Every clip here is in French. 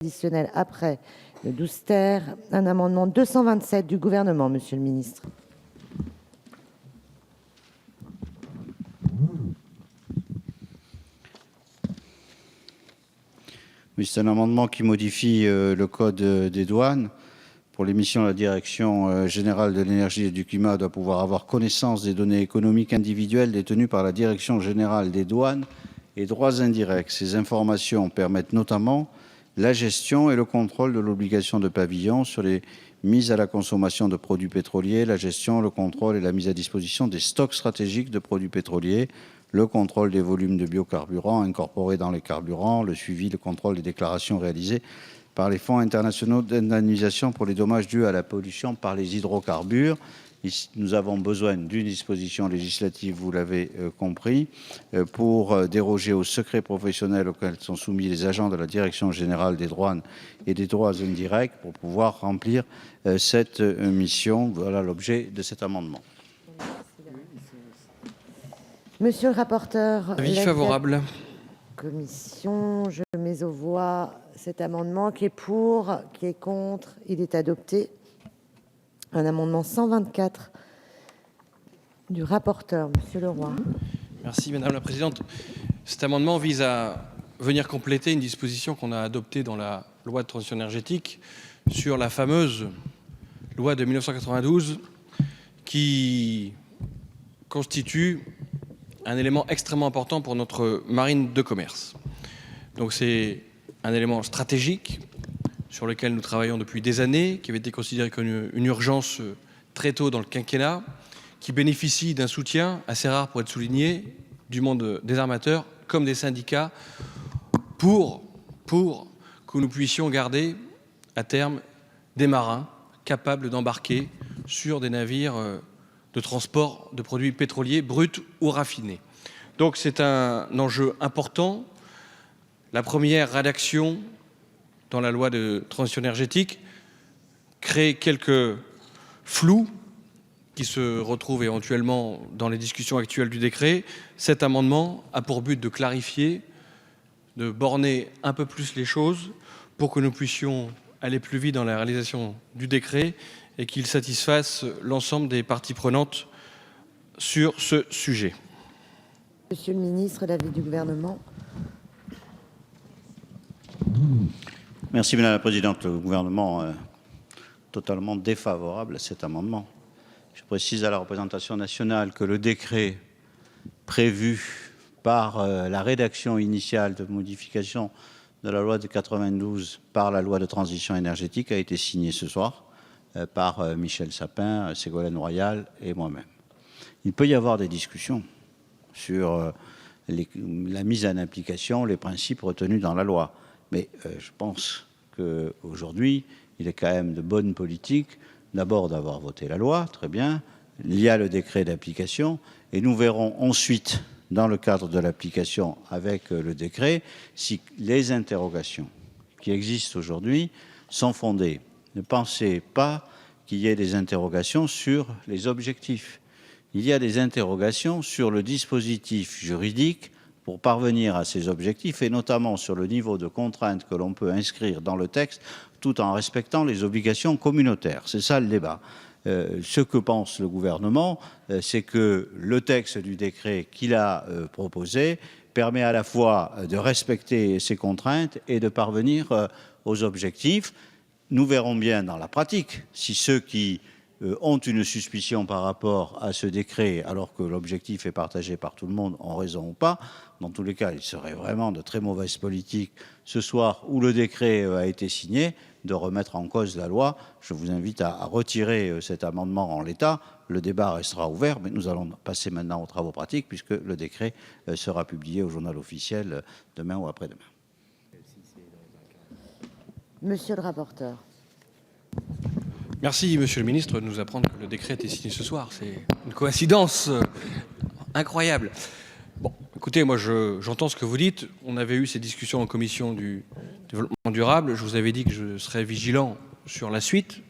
additionnel après le 12 ter, un amendement 227 du gouvernement, Monsieur le Ministre. Oui, c'est un amendement qui modifie le code des douanes. Pour les missions, la Direction générale de l'énergie et du climat doit pouvoir avoir connaissance des données économiques individuelles détenues par la Direction générale des douanes et droits indirects. Ces informations permettent notamment la gestion et le contrôle de l'obligation de pavillon sur les mises à la consommation de produits pétroliers, la gestion, le contrôle et la mise à disposition des stocks stratégiques de produits pétroliers, le contrôle des volumes de biocarburants incorporés dans les carburants, le suivi, le contrôle des déclarations réalisées par les fonds internationaux d'indemnisation pour les dommages dus à la pollution par les hydrocarbures. Ici, nous avons besoin d'une disposition législative, vous l'avez compris, pour déroger au secret professionnel auquel sont soumis les agents de la Direction générale des douanes et des droits indirects pour pouvoir remplir cette mission. Voilà l'objet de cet amendement. Monsieur le rapporteur. Avis favorable. Commission, je mets aux voix cet amendement qui est pour, qui est contre, il est adopté. Un amendement 124 du rapporteur, Monsieur Leroy. Merci Madame la Présidente. Cet amendement vise à venir compléter une disposition qu'on a adoptée dans la loi de transition énergétique sur la fameuse loi de 1992 qui constitue un élément extrêmement important pour notre marine de commerce. Donc c'est un élément stratégique sur lequel nous travaillons depuis des années, qui avait été considéré comme une urgence très tôt dans le quinquennat, qui bénéficie d'un soutien assez rare pour être souligné du monde des armateurs comme des syndicats pour que nous puissions garder à terme des marins capables d'embarquer sur des navires de transport de produits pétroliers bruts ou raffinés. Donc c'est un enjeu important. La première rédaction dans la loi de transition énergétique crée quelques flous qui se retrouvent éventuellement dans les discussions actuelles du décret. Cet amendement a pour but de clarifier, de borner un peu plus les choses pour que nous puissions aller plus vite dans la réalisation du décret et qu'il satisfasse l'ensemble des parties prenantes sur ce sujet. Monsieur le ministre, l'avis du gouvernement. Merci Madame la Présidente. Le gouvernement est totalement défavorable à cet amendement. Je précise à la représentation nationale que le décret prévu par la rédaction initiale de modification de la loi de 92 par la loi de transition énergétique a été signé ce soir par Michel Sapin, Ségolène Royal et moi-même. Il peut y avoir des discussions sur la mise en application, les principes retenus dans la loi. Mais je pense qu'aujourd'hui, il est quand même de bonne politique d'abord d'avoir voté la loi, très bien. Il y a le décret d'application et nous verrons ensuite, dans le cadre de l'application avec le décret, si les interrogations qui existent aujourd'hui sont fondées. Ne pensez pas qu'il y ait des interrogations sur les objectifs. Il y a des interrogations sur le dispositif juridique pour parvenir à ces objectifs et notamment sur le niveau de contrainte que l'on peut inscrire dans le texte tout en respectant les obligations communautaires. C'est ça le débat. Ce que pense le gouvernement, c'est que le texte du décret qu'il a proposé permet à la fois de respecter ces contraintes et de parvenir aux objectifs. Nous verrons bien dans la pratique si ceux qui ont une suspicion par rapport à ce décret, alors que l'objectif est partagé par tout le monde, ont raison ou pas. Dans tous les cas, il serait vraiment de très mauvaise politique ce soir où le décret a été signé, de remettre en cause la loi. Je vous invite à retirer cet amendement en l'état. Le débat restera ouvert, mais nous allons passer maintenant aux travaux pratiques puisque le décret sera publié au journal officiel demain ou après-demain. Monsieur le rapporteur. Merci, Monsieur le Ministre, de nous apprendre que le décret a été signé ce soir. C'est une coïncidence incroyable. Bon, écoutez, moi, j'entends ce que vous dites. On avait eu ces discussions en commission du développement durable. Je vous avais dit que je serais vigilant sur la suite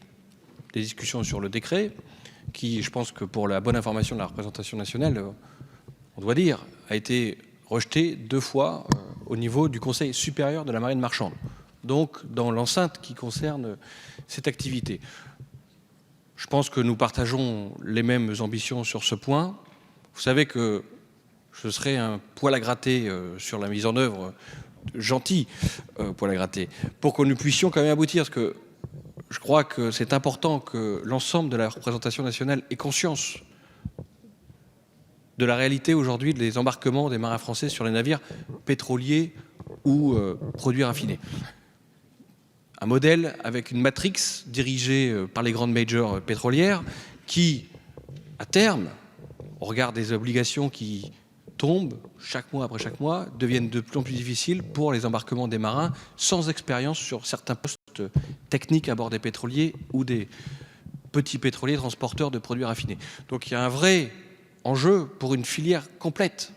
des discussions sur le décret, qui, je pense que pour la bonne information de la représentation nationale, on doit dire, a été rejeté 2 fois au niveau du Conseil supérieur de la marine marchande. donc dans l'enceinte qui concerne cette activité. Je pense que nous partageons les mêmes ambitions sur ce point. Vous savez que je serai un poil à gratter sur la mise en œuvre, gentil poil à gratter, pour que nous puissions quand même aboutir, parce que je crois que c'est important que l'ensemble de la représentation nationale ait conscience de la réalité aujourd'hui des embarquements des marins français sur les navires pétroliers ou produits raffinés. Un modèle avec une matrix dirigée par les grandes majors pétrolières qui, à terme, au regard des obligations qui tombent chaque mois après chaque mois, deviennent de plus en plus difficiles pour les embarquements des marins sans expérience sur certains postes techniques à bord des pétroliers ou des petits pétroliers transporteurs de produits raffinés. Donc il y a un vrai enjeu pour une filière complète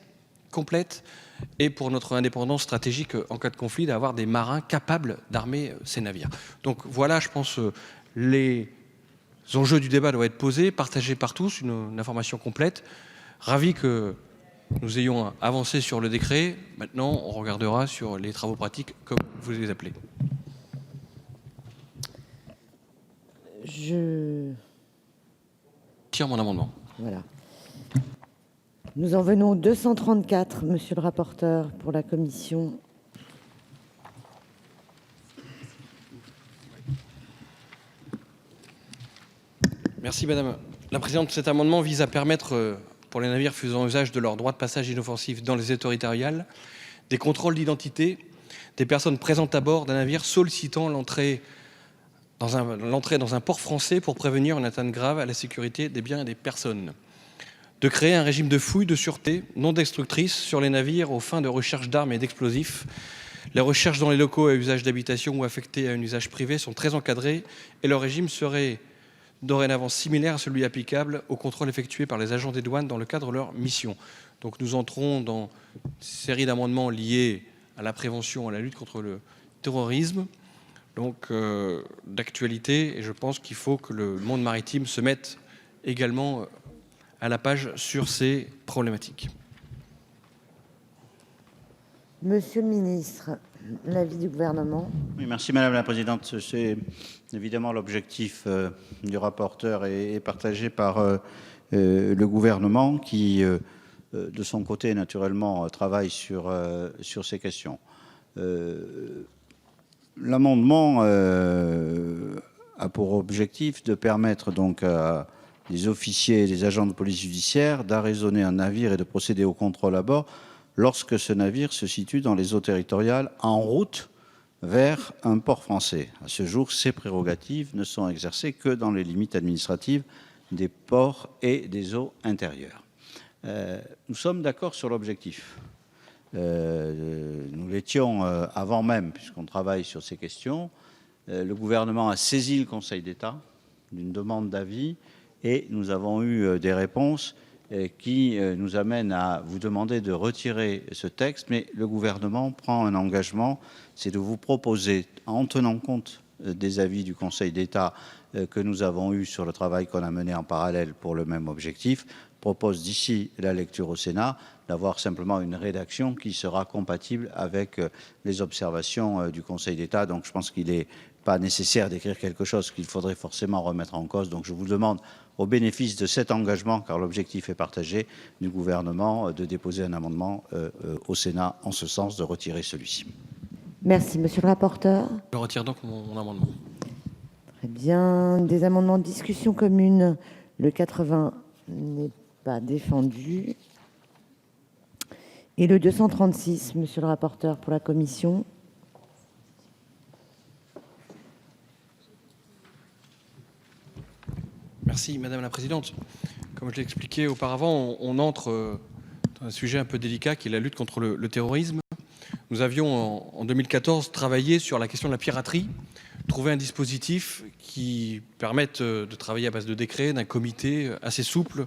et pour notre indépendance stratégique en cas de conflit, d'avoir des marins capables d'armer ces navires. Donc voilà, je pense, les enjeux du débat doivent être posés, partagés par tous, une information complète. Ravi que nous ayons avancé sur le décret. Maintenant, on regardera sur les travaux pratiques, comme vous les appelez. Je tire mon amendement. Voilà. Nous en venons au 234, monsieur le rapporteur, pour la commission. Merci Madame la Présidente. Cet amendement vise à permettre, pour les navires faisant usage de leur droit de passage inoffensif dans les eaux territoriales, des contrôles d'identité des personnes présentes à bord d'un navire sollicitant l'entrée dans un port français pour prévenir une atteinte grave à la sécurité des biens et des personnes. De créer un régime de fouille de sûreté non destructrice sur les navires aux fins de recherche d'armes et d'explosifs. Les recherches dans les locaux à usage d'habitation ou affectés à un usage privé sont très encadrées et leur régime serait dorénavant similaire à celui applicable aux contrôles effectués par les agents des douanes dans le cadre de leur mission. Donc nous entrons dans une série d'amendements liés à la prévention, à la lutte contre le terrorisme, donc d'actualité, et je pense qu'il faut que le monde maritime se mette également à la page sur ces problématiques. Monsieur le ministre, l'avis du gouvernement. Oui, merci Madame la Présidente. C'est évidemment l'objectif du rapporteur est partagé par le gouvernement qui, de son côté, naturellement, travaille sur ces questions. L'amendement a pour objectif de permettre donc à des officiers et des agents de police judiciaire d'arraisonner un navire et de procéder au contrôle à bord lorsque ce navire se situe dans les eaux territoriales en route vers un port français. À ce jour, ces prérogatives ne sont exercées que dans les limites administratives des ports et des eaux intérieures. Nous sommes d'accord sur l'objectif. Nous l'étions avant même, puisqu'on travaille sur ces questions. Le gouvernement a saisi le Conseil d'État d'une demande d'avis et nous avons eu des réponses qui nous amènent à vous demander de retirer ce texte. Mais le gouvernement prend un engagement, c'est de vous proposer, en tenant compte des avis du Conseil d'État que nous avons eus sur le travail qu'on a mené en parallèle pour le même objectif, propose d'ici la lecture au Sénat d'avoir simplement une rédaction qui sera compatible avec les observations du Conseil d'État. Donc je pense qu'il n'est pas nécessaire d'écrire quelque chose qu'il faudrait forcément remettre en cause. Donc je vous demande, au bénéfice de cet engagement, car l'objectif est partagé du gouvernement, de déposer un amendement au Sénat en ce sens, de retirer celui-ci. Merci, monsieur le rapporteur. Je retire donc mon amendement. Très bien. Des amendements de discussion commune. Le 80 n'est pas défendu. Et le 236, monsieur le rapporteur, pour la commission. Merci Madame la Présidente. Comme je l'ai expliqué auparavant, on entre dans un sujet un peu délicat qui est la lutte contre le terrorisme. Nous avions en 2014 travaillé sur la question de la piraterie, trouvé un dispositif qui permette de travailler à base de décrets, d'un comité assez souple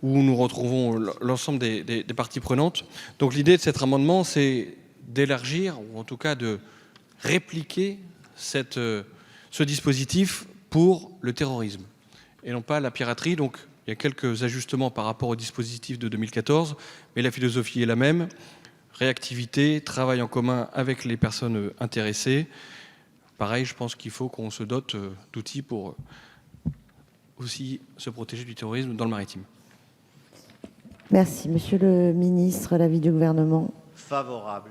où nous retrouvons l'ensemble des parties prenantes. Donc l'idée de cet amendement, c'est d'élargir, ou en tout cas de répliquer ce dispositif pour le terrorisme et non pas la piraterie. Donc il y a quelques ajustements par rapport au dispositif de 2014, mais la philosophie est la même. Réactivité, travail en commun avec les personnes intéressées pareil, je pense qu'il faut qu'on se dote d'outils pour aussi se protéger du terrorisme dans le maritime. Merci. Monsieur le ministre, l'avis du gouvernement. Favorable.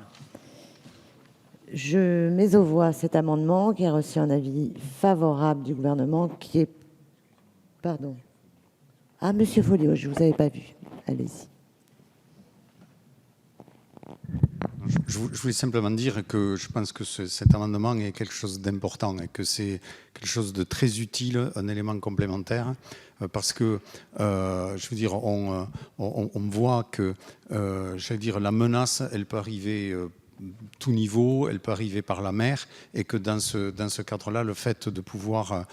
Je mets aux voix cet amendement qui a reçu un avis favorable du gouvernement qui est... Pardon. Ah, Monsieur Folliot, je ne vous avais pas vu. Allez-y. Je voulais simplement dire que je pense que cet amendement est quelque chose d'important et que c'est quelque chose de très utile, un élément complémentaire, parce que, je veux dire, on voit que, j'allais dire, la menace, elle peut arriver tout niveau, elle peut arriver par la mer, et que dans ce cadre-là, le fait de pouvoir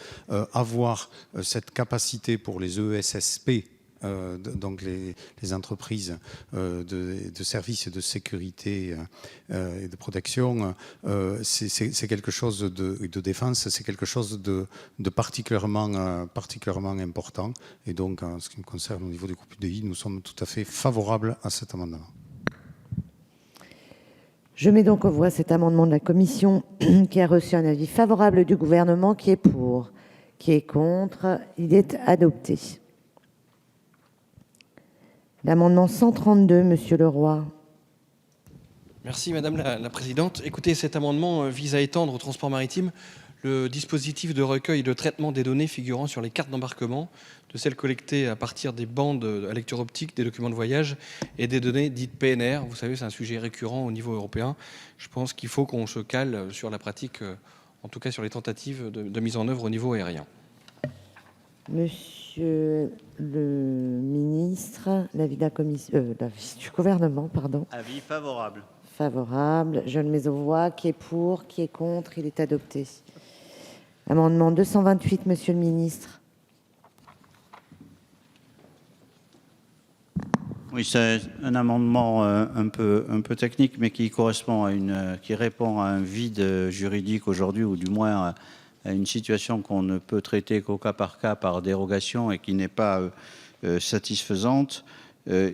avoir cette capacité pour les ESSP, donc les entreprises de services de sécurité et de protection, c'est quelque chose de défense, c'est quelque chose de particulièrement important. Et donc, en ce qui me concerne, au niveau du groupe UDI, nous sommes tout à fait favorables à cet amendement. Je mets donc aux voix cet amendement de la commission qui a reçu un avis favorable du gouvernement, qui est pour, qui est contre. Il est adopté. L'amendement 132, Monsieur Leroy. Merci Madame la Présidente. Écoutez, cet amendement vise à étendre au transport maritime le dispositif de recueil et de traitement des données figurant sur les cartes d'embarquement, de celles collectées à partir des bandes à lecture optique, des documents de voyage et des données dites PNR. Vous savez, c'est un sujet récurrent au niveau européen. Je pense qu'il faut qu'on se cale sur la pratique, en tout cas sur les tentatives de mise en œuvre au niveau aérien. Monsieur le ministre, l'avis de la commission, l'avis du gouvernement, pardon. Avis favorable. Favorable. Je le mets aux voix. Qui est pour, qui est contre. Il est adopté. Amendement 228, Monsieur le ministre. Oui, c'est un amendement un peu technique, mais qui correspond qui répond à un vide juridique aujourd'hui, ou du moins à une situation qu'on ne peut traiter qu'au cas par dérogation et qui n'est pas satisfaisante.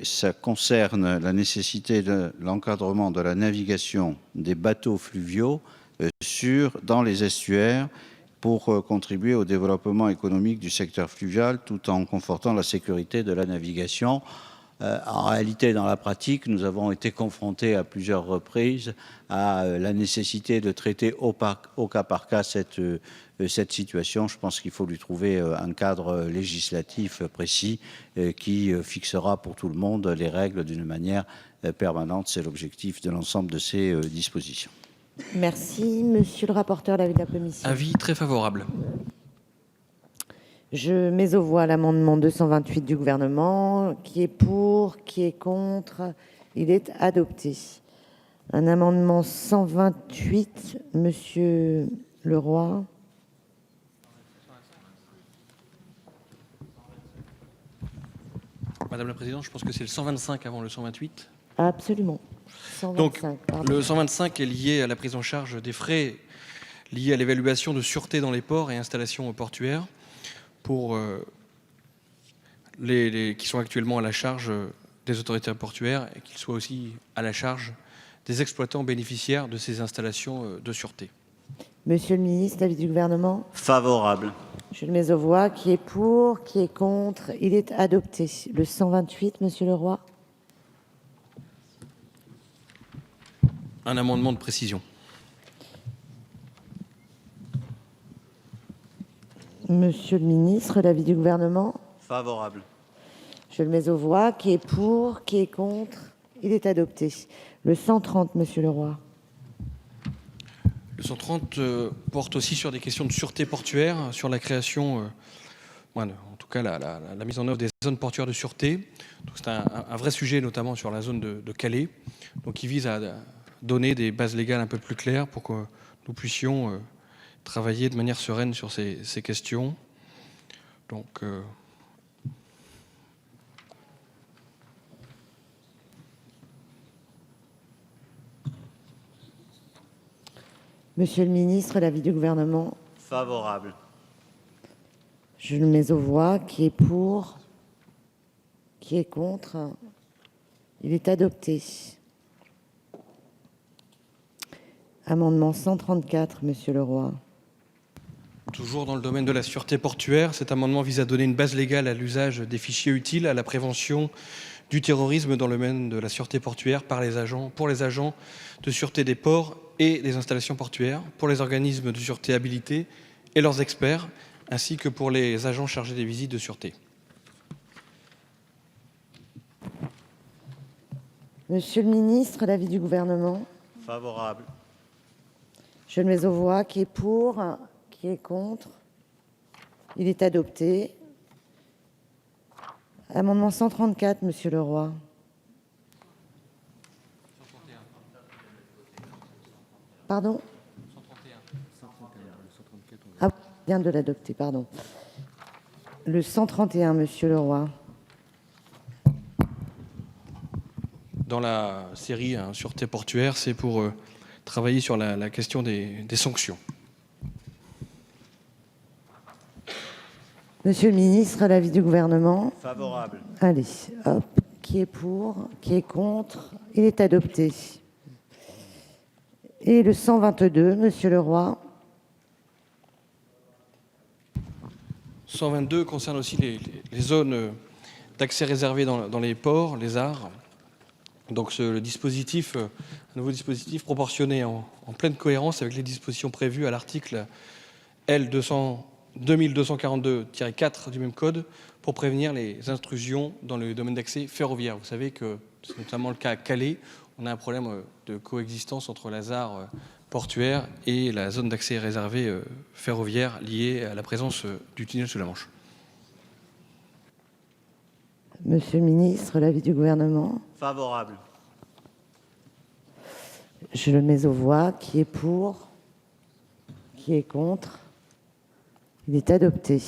Ça concerne la nécessité de l'encadrement de la navigation des bateaux fluviaux dans les estuaires pour contribuer au développement économique du secteur fluvial tout en confortant la sécurité de la navigation. En réalité, dans la pratique, nous avons été confrontés à plusieurs reprises à la nécessité de traiter au cas par cas cette situation. Je pense qu'il faut lui trouver un cadre législatif précis qui fixera pour tout le monde les règles d'une manière permanente. C'est l'objectif de l'ensemble de ces dispositions. Merci. Monsieur le rapporteur, l'avis de la commission. Avis très favorable. Je mets aux voix l'amendement 228 du gouvernement. Qui est pour, qui est contre. Il est adopté. Un amendement 128, Monsieur Leroy. Madame la Présidente, je pense que c'est le 125 avant le 128. Absolument. 125, Donc, pardon. le 125 est lié à la prise en charge des frais liés à l'évaluation de sûreté dans les ports et installations portuaires pour qui sont actuellement à la charge des autorités portuaires et qu'ils soient aussi à la charge des exploitants bénéficiaires de ces installations de sûreté. Monsieur le ministre, l'avis du gouvernement. Favorable. Je le mets aux voix. Qui est pour, qui est contre. Il est adopté. Le 128, Monsieur Leroy. Un amendement de précision. Monsieur le ministre, l'avis du gouvernement. Favorable. Je le mets aux voix. Qui est pour, qui est contre. Il est adopté. Le 130, Monsieur Leroy. Le 130 porte aussi sur des questions de sûreté portuaire, sur la création, en tout cas la mise en œuvre des zones portuaires de sûreté. C'est un vrai sujet, notamment sur la zone de Calais, donc qui vise à donner des bases légales un peu plus claires pour que nous puissions travailler de manière sereine sur ces questions. Donc, Monsieur le ministre, l'avis du gouvernement. Favorable. Je le mets aux voix. Qui est pour, qui est contre. Il est adopté. Amendement 134, Monsieur Leroy. Toujours dans le domaine de la sûreté portuaire, cet amendement vise à donner une base légale à l'usage des fichiers utiles à la prévention du terrorisme dans le domaine de la sûreté portuaire pour les agents de sûreté des ports et des installations portuaires, pour les organismes de sûreté habilités et leurs experts, ainsi que pour les agents chargés des visites de sûreté. Monsieur le ministre, l'avis du Gouvernement? Favorable. Je le mets aux voix. Qui est pour? Qui est contre? Il est adopté. Amendement 134, Monsieur Leroy. Pardon? Ah, on vient de l'adopter, pardon. Le 131, Monsieur Leroy. Dans la série sûreté portuaire, c'est pour travailler sur la question des sanctions. Monsieur le ministre, l'avis du Gouvernement? Favorable. Allez, hop. Qui est pour? Qui est contre? Il est adopté. Et le 122, Monsieur Leroy. 122 concerne aussi les zones d'accès réservées dans les ports, les ARS. Donc le dispositif, un nouveau dispositif proportionné en pleine cohérence avec les dispositions prévues à l'article L 2242-4 du même code pour prévenir les intrusions dans le domaine d'accès ferroviaire. Vous savez que c'est notamment le cas à Calais. On a un problème de coexistence entre la ZAR portuaire et la zone d'accès réservée ferroviaire liée à la présence du tunnel sous la Manche. Monsieur le ministre, l'avis du Gouvernement? Favorable. Je le mets aux voix. Qui est pour? Qui est contre? Il est adopté.